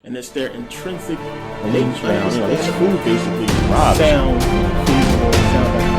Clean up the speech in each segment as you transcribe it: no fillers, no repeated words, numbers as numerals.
and it's their intrinsic nature. This food basically robs. Sound feasible, sound like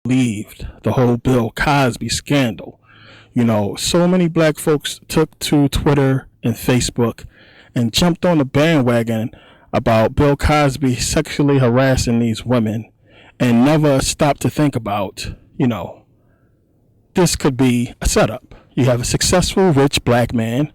believed the whole Bill Cosby scandal. So many black folks took to Twitter and Facebook and jumped on the bandwagon about Bill Cosby sexually harassing these women and never stopped to think about, this could be a setup. You have a successful, rich black man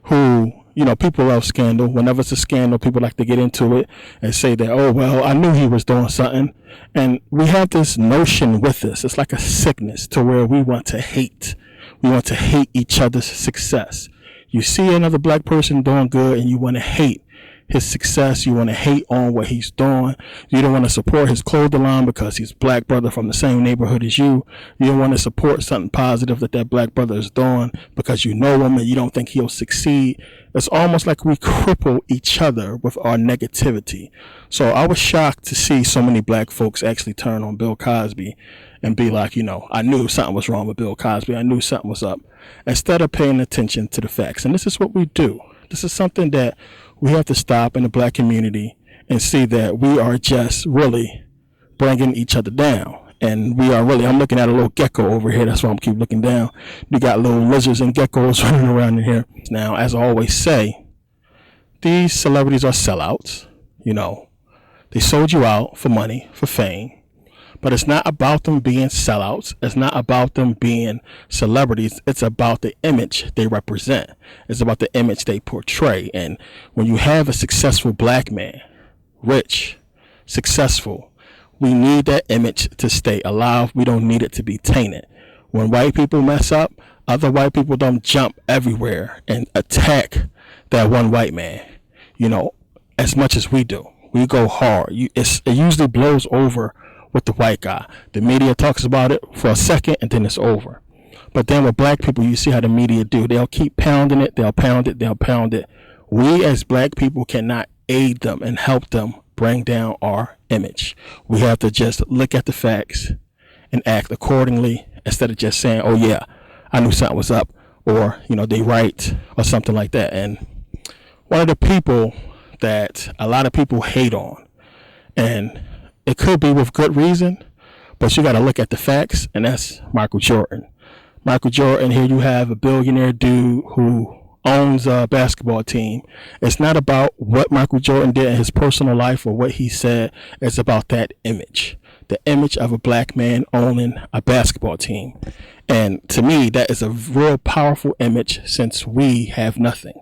who, people love scandal. Whenever it's a scandal, people like to get into it and say that, oh, well, I knew he was doing something. And we have this notion with us. It's like a sickness to where we want to hate. We want to hate each other's success. You see another black person doing good and you want to hate his success. You want to hate on what he's doing. You don't want to support his clothing line because he's a black brother from the same neighborhood as you. You don't want to support something positive that black brother is doing because you know him and you don't think he'll succeed. It's almost like we cripple each other with our negativity. So I was shocked to see so many black folks actually turn on Bill Cosby and be like, I knew something was wrong with Bill Cosby. I knew something was up, instead of paying attention to the facts. And this is what we do. This is something that we have to stop in the black community and see that we are just really bringing each other down. And we are really, I'm looking at a little gecko over here. That's why I'm keep looking down. We got little lizards and geckos running around in here. Now, as I always say, these celebrities are sellouts. They sold you out for money, for fame. But it's not about them being sellouts. It's not about them being celebrities. It's about the image they represent. It's about the image they portray. And when you have a successful black man, rich, successful, we need that image to stay alive. We don't need it to be tainted. When white people mess up, other white people don't jump everywhere and attack that one white man, as much as we do. We go hard. It usually blows over with the white guy. The media talks about it for a second and then it's over. But then with black people, you see how the media do. They'll keep pounding it. They'll pound it. They'll pound it. We as black people cannot aid them and help them bring down our image. We have to just look at the facts and act accordingly instead of just saying, oh yeah, I knew something was up, or, they right, or something like that. And one of the people that a lot of people hate on, and it could be with good reason, but you got to look at the facts, and that's Michael Jordan. Michael Jordan, here you have a billionaire dude who owns a basketball team. It's not about what Michael Jordan did in his personal life or what he said. It's about that image, the image of a black man owning a basketball team. And to me, that is a real powerful image since we have nothing.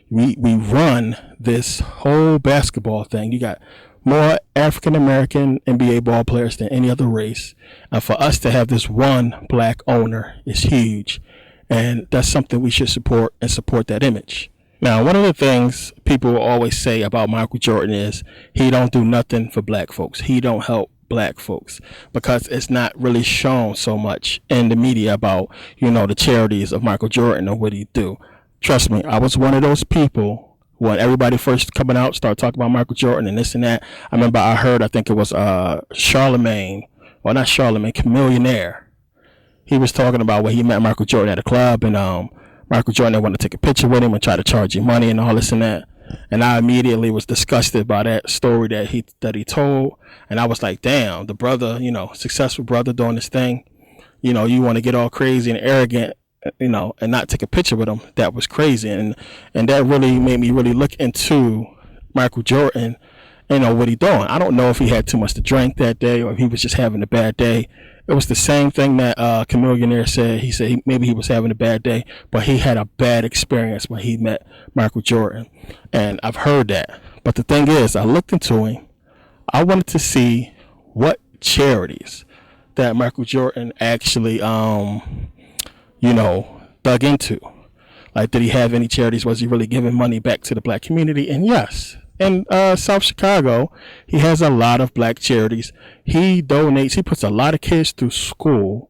We run this whole basketball thing. You got more African-American NBA ball players than any other race. And for us to have this one black owner is huge. And that's something we should support and support that image. Now, one of the things people always say about Michael Jordan is he don't do nothing for black folks. He don't help black folks because it's not really shown so much in the media about, the charities of Michael Jordan or what he do. Trust me, I was one of those people when everybody first coming out, started talking about Michael Jordan and this and that. I remember I think it was Charlemagne, Chamillionaire. He was talking about when he met Michael Jordan at a club, and Michael Jordan wanted to take a picture with him and try to charge him money and all this and that. And I immediately was disgusted by that story that he told. And I was like, damn, the brother, successful brother doing this thing, you want to get all crazy and arrogant, and not take a picture with him. That was crazy. And that really made me really look into Michael Jordan, what he doing. I don't know if he had too much to drink that day or if he was just having a bad day. It was the same thing that Chamillionaire said. He said maybe he was having a bad day, but he had a bad experience when he met Michael Jordan. And I've heard that. But the thing is, I looked into him. I wanted to see what charities that Michael Jordan actually, dug into. Like, did he have any charities? Was he really giving money back to the black community? And yes, in South Chicago, he has a lot of black charities. He donates, he puts a lot of kids through school.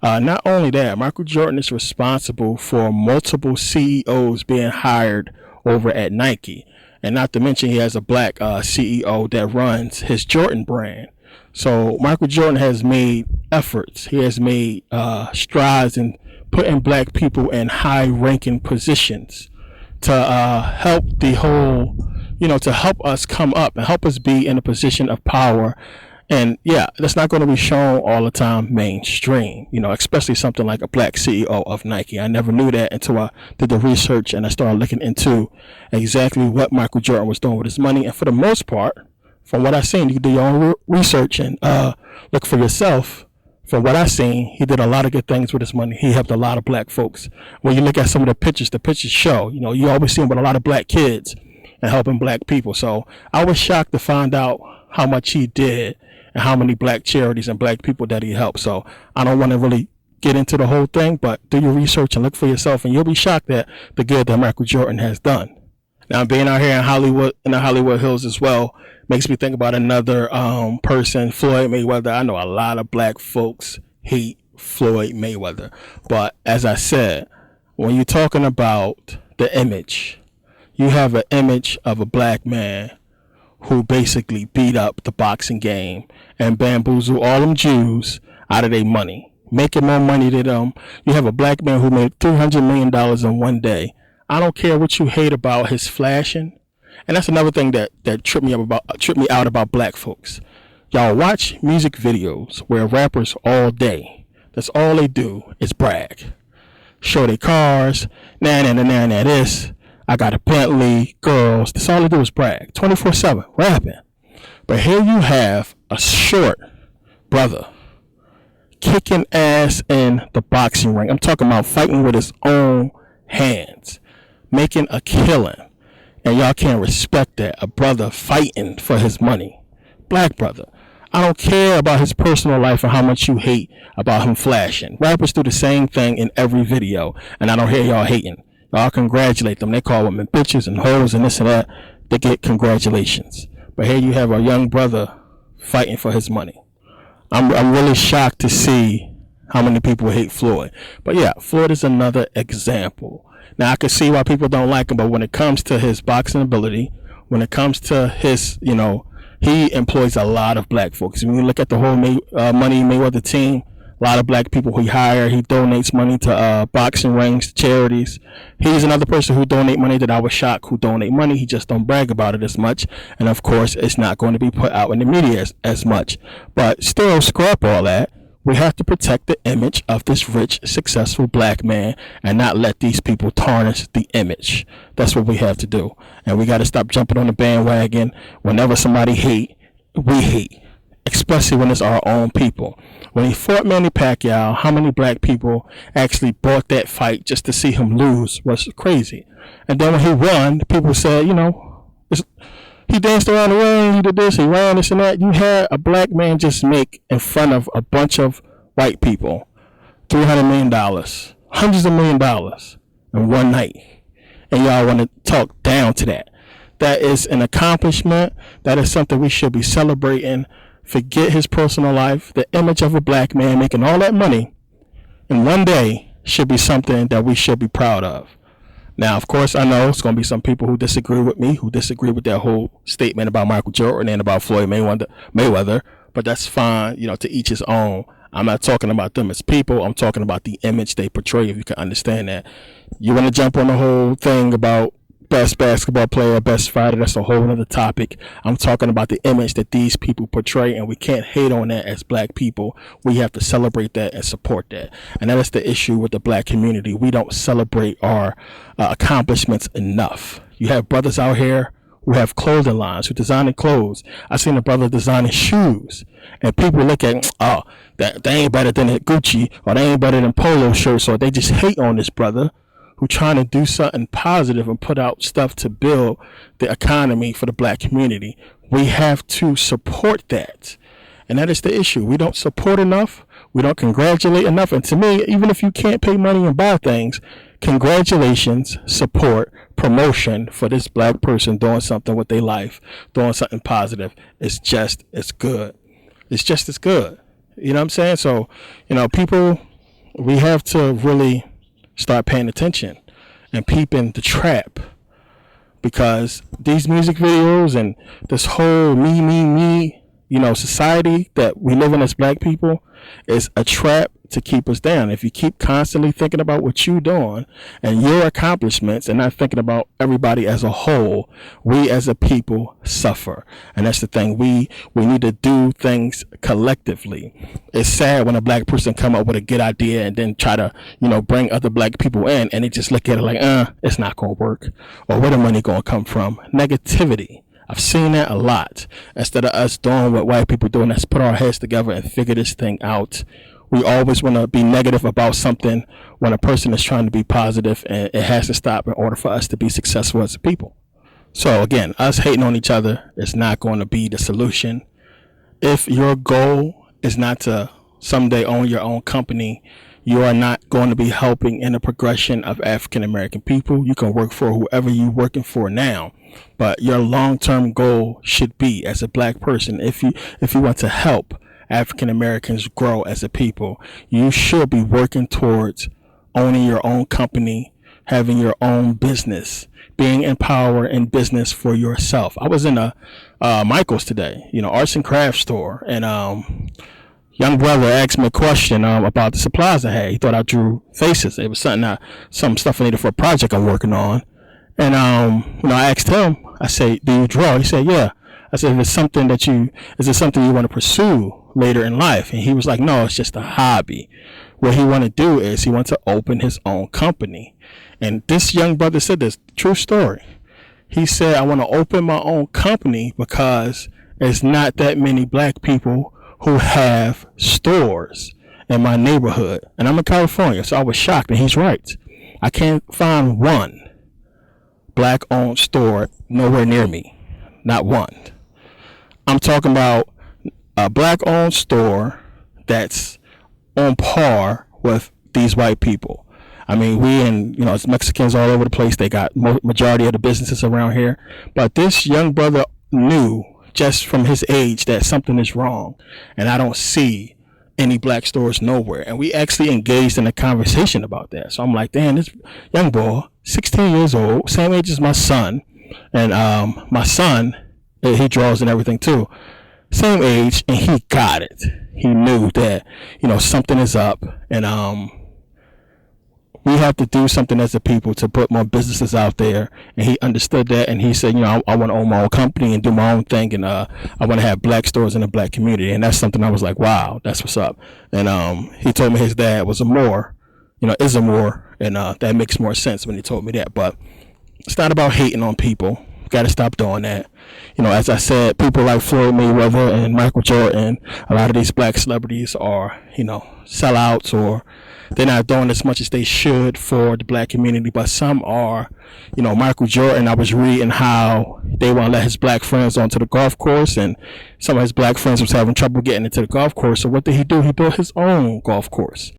Not only that, Michael Jordan is responsible for multiple CEOs being hired over at Nike. And not to mention, he has a black CEO that runs his Jordan brand. So Michael Jordan has made efforts. He has made strides in putting black people in high-ranking positions to help the whole, to help us come up and help us be in a position of power. And yeah, that's not going to be shown all the time mainstream, especially something like a black CEO of Nike. I never knew that until I did the research and I started looking into exactly what Michael Jordan was doing with his money. And for the most part, from what I've seen, you can do your own research and look for yourself. From what I've seen, he did a lot of good things with his money. He helped a lot of black folks. When you look at some of the pictures show, you always see him with a lot of black kids and helping black people. So I was shocked to find out how much he did and how many black charities and black people that he helped. So I don't want to really get into the whole thing, but do your research and look for yourself, and you'll be shocked at the good that Michael Jordan has done. Now, being out here in Hollywood, in the Hollywood Hills as well, makes me think about another person, Floyd Mayweather. I know a lot of black folks hate Floyd Mayweather, but as I said, when you're talking about the image, you have an image of a black man who basically beat up the boxing game and bamboozle all them Jews out of their money, making more money than them. You have a black man who made $300 million in one day. I don't care what you hate about his flashing. And that's another thing that tripped me out about black folks. Y'all watch music videos where rappers all day, that's all they do is brag. Show their cars, nah, this. I got a Bentley, girls. That's all they do is brag. 24/7, rapping. But here you have a short brother kicking ass in the boxing ring. I'm talking about fighting with his own hands, making a killing. And y'all can't respect that. A brother fighting for his money. Black brother. I don't care about his personal life and how much you hate about him flashing. Rappers do the same thing in every video, and I don't hear y'all hating. Y'all congratulate them. They call women bitches and hoes and this and that. They get congratulations. But here you have a young brother fighting for his money. I'm really shocked to see how many people hate Floyd. But yeah, Floyd is another example. Now I can see why people don't like him, but when it comes to his boxing ability, when it comes to his, he employs a lot of black folks. When you look at the whole Money Mayweather team, a lot of black people he hires. He donates money to boxing rings, charities. He's another person who donate money that I was shocked who donate money. He just don't brag about it as much. And of course, it's not going to be put out in the media as much. But still, scrap all that. We have to protect the image of this rich, successful black man and not let these people tarnish the image. That's what we have to do. And we got to stop jumping on the bandwagon. Whenever somebody hate, we hate. Especially when it's our own people. When he fought Manny Pacquiao, how many black people actually bought that fight just to see him lose was crazy. And then when he won, people said, he danced around the ring, he did this, he ran this and that. You had a black man just make in front of a bunch of white people $300 million, hundreds of $1 million in one night. And y'all want to talk down to that. That is an accomplishment. That is something we should be celebrating. Forget his personal life. The image of a black man making all that money in one day should be something that we should be proud of. Now, of course, I know it's going to be some people who disagree with me, who disagree with that whole statement about Michael Jordan and about Floyd Mayweather, but that's fine, to each his own. I'm not talking about them as people. I'm talking about the image they portray, if you can understand that. You want to jump on the whole thing about best basketball player, best fighter, that's a whole other topic. I'm talking about the image that these people portray, and we can't hate on that as black people. We have to celebrate that and support that. And that is the issue with the black community. We don't celebrate our accomplishments enough. You have brothers out here who have clothing lines, who designing clothes. I seen a brother designing shoes, and people look at, that they ain't better than Gucci, or they ain't better than polo shirts, or they just hate on this brother who trying to do something positive and put out stuff to build the economy for the black community. We have to support that. And that is the issue. We don't support enough. We don't congratulate enough. And to me, even if you can't pay money and buy things, congratulations, support, promotion for this black person doing something with their life, doing something positive. It's just as good. It's just as good. You know what I'm saying? So, people we have to really start paying attention and peeping the trap, because these music videos and this whole me, society that we live in as black people is a trap to keep us down. If you keep constantly thinking about what you're doing and your accomplishments and not thinking about everybody as a whole, we as a people suffer. And that's the thing. We need to do things collectively. It's sad when a black person come up with a good idea and then try to, bring other black people in, and they just look at it like, it's not going to work, or where the money going to come from. Negativity. I've seen that a lot. Instead of us doing what white people do, and let's put our heads together and figure this thing out, we always want to be negative about something when a person is trying to be positive, and it has to stop in order for us to be successful as a people. So again, us hating on each other is not going to be the solution. If your goal is not to someday own your own company, you are not going to be helping in the progression of African American people. You can work for whoever you're working for now, but your long-term goal should be, as a black person, if you want to help African Americans grow as a people, you should be working towards owning your own company, having your own business, being in power in business for yourself. I was in a Michael's today, arts and crafts store, and young brother asked me a question about the supplies I had. He thought I drew faces. It was some stuff I needed for a project I'm working on. And I asked him, I said, do you draw? He said, yeah. I said, is it something you want to pursue later in life? And he was like, no, it's just a hobby. What he want to do is he wants to open his own company. And this young brother said this, true story. He said, I want to open my own company because there's not that many black people who have stores in my neighborhood. And I'm in California, so I was shocked, and he's right. I can't find one black-owned store nowhere near me. Not one. I'm talking about a black-owned store that's on par with these white people. I mean, it's Mexicans all over the place. They got majority of the businesses around here. But this young brother knew just from his age that something is wrong, and I don't see any black stores nowhere. And we actually engaged in a conversation about that. So I'm like, damn, this young boy, 16 years old, same age as my son, and my son, he draws and everything too, same age, and he got it. He knew that something is up, and we have to do something as a people to put more businesses out there. And he understood that, and he said, I want to own my own company and do my own thing, and I want to have black stores in the black community. And that's something I was like, wow, that's what's up. And he told me his dad was is a Moor, and that makes more sense when he told me that. But it's not about hating on people. Got to stop doing that. As I said, people like Floyd Mayweather and Michael Jordan, a lot of these black celebrities are, sellouts, or they're not doing as much as they should for the black community. But some are. Michael Jordan, I was reading how they want to let his black friends onto the golf course, and some of his black friends was having trouble getting into the golf course. So what did he do? He built his own golf course.